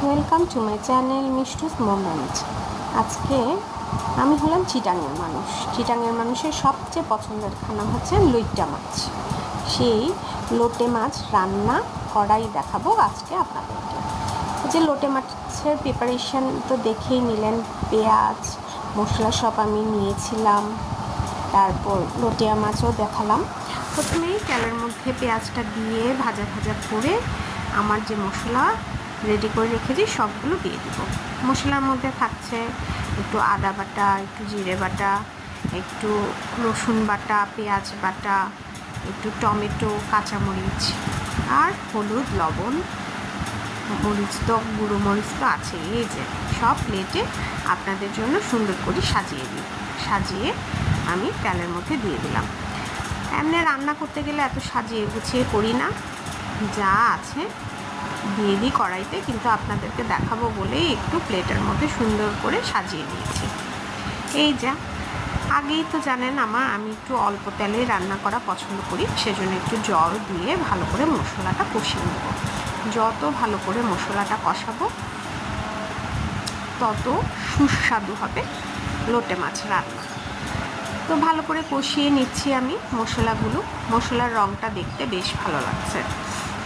Welcome to my channel Mishtu's moment. আজকে আমি হলাম চিটাঙের মানুষ। চিটাঙের মানুষের সবচেয়ে পছন্দের খানা হচ্ছে লইট্টা মাছ। সেই লোটে মাছ রান্না করাই দেখাবো আজকে আপনাদেরকে। যে লোটে মাছের প্রিপারেশন তো দেখেই নিলেন, পেঁয়াজ মশলা সব আমি নিয়েছিলাম, তারপর লোটিয়া মাছও দেখালাম। প্রথমেই তেলের মধ্যে পেঁয়াজটা দিয়ে ভাজা ভাজা করে আমার যে মশলা রেডি করে রেখেছি সবগুলো দিয়ে দিব। মশলার মধ্যে থাকছে একটু আদা বাটা, একটু জিরে বাটা, একটু রসুন বাটা, পেঁয়াজ বাটা, একটু টমেটো, কাঁচামরিচ আর হলুদ, লবণ, মরিচ তো গুঁড়ো মরিচ তো আছে। এই যে সব প্লেটে আপনাদের জন্য সুন্দর করে সাজিয়ে আমি তেলের মধ্যে দিয়ে দিলাম। এমনি রান্না করতে গেলে এত সাজিয়ে গুছিয়ে করি না, যা আছে দিয়ে দিই কড়াইতে, কিন্তু আপনাদেরকে দেখাবো বলেই একটু প্লেটের মধ্যে সুন্দর করে সাজিয়ে নিয়েছি। এই যা আগেই তো জানেন আমি একটু অল্প তেলে রান্না করা পছন্দ করি, সেজন্য একটু জল দিয়ে ভালো করে মশলাটা কষিয়ে নেব। যত ভালো করে মশলাটা কষাবো তত সুস্বাদু হবে লোটে মাছ রান্না। তো ভালো করে কষিয়ে নিচ্ছি আমি মশলাগুলো। মশলার রঙটা দেখতে বেশ ভালো লাগছে।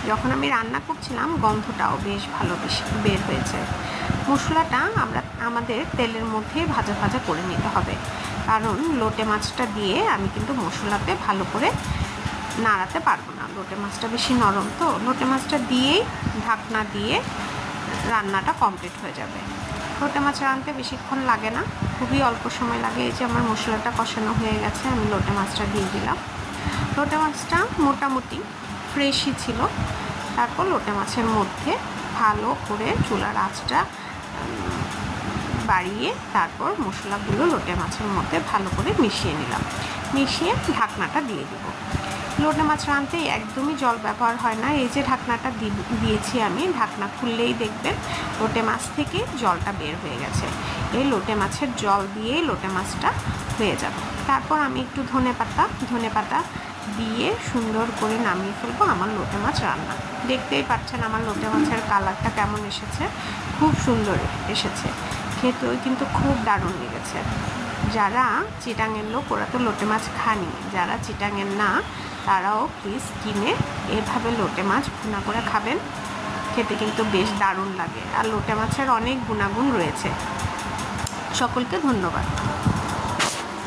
যখন আমি রান্না করছিলাম গন্ধটাও বেশ ভালো বের হয়েছে। মশলাটা আমাদের তেলের মধ্যে ভাজা ভাজা করে নিতে হবে, কারণ লোটে মাছটা দিয়ে আমি কিন্তু মশলাতে ভালো করে নাড়াতে পারবো না। লোটে মাছটা বেশি নরম, তো লোটে মাছটা দিয়েই ঢাকনা দিয়ে রান্নাটা কমপ্লিট হয়ে যাবে। লোটে মাছ রাঁধতে বেশিক্ষণ লাগে না, খুবই অল্প সময় লাগে। এই যে আমার মশলাটা কষানো হয়ে গেছে, আমি লোটে মাছটা দিয়ে দিলাম। লোটে মাছটা মোটামুটি ফ্রেশই ছিল। তারপর লোটে মাছের মধ্যে ভালো করে চুলার আঁচটা বাড়িয়ে তারপর মশলাগুলো লোটে মাছের মধ্যে ভালো করে মিশিয়ে নিলাম। মিশিয়ে ঢাকনাটা দিয়ে দেব। লোটে মাছ রাঁধতে একদমই জল ব্যবহার হয় না। এই যে ঢাকনাটা দিয়েছি আমি, ঢাকনা খুললেই দেখবেন লোটে মাছ থেকে জলটা বের হয়ে গেছে। এই লোটে মাছের জল দিয়েই লোটে মাছটা হয়ে যাবে। তারপর আমি একটু ধনে পাতা দিয়ে সুন্দর করে নামিয়ে ফেলবো আমার লোটে মাছ রান্না। দেখতেই পাচ্ছেন আমার লোটে মাছের কালারটা কেমন এসেছে, খুব সুন্দর এসেছে। খেতেও কিন্তু খুব দারুণ লেগেছে। যারা চিটাঙের লোক ওরা তো লোটে মাছ খানি, যারা চিটাঙের না তারাও প্লিজ কিনে এভাবে লোটে মাছ ভুনা করে খাবেন। খেতে কিন্তু বেশ দারুণ লাগে। আর লোটে মাছের অনেক গুণাগুণ রয়েছে। সকলকে ধন্যবাদ।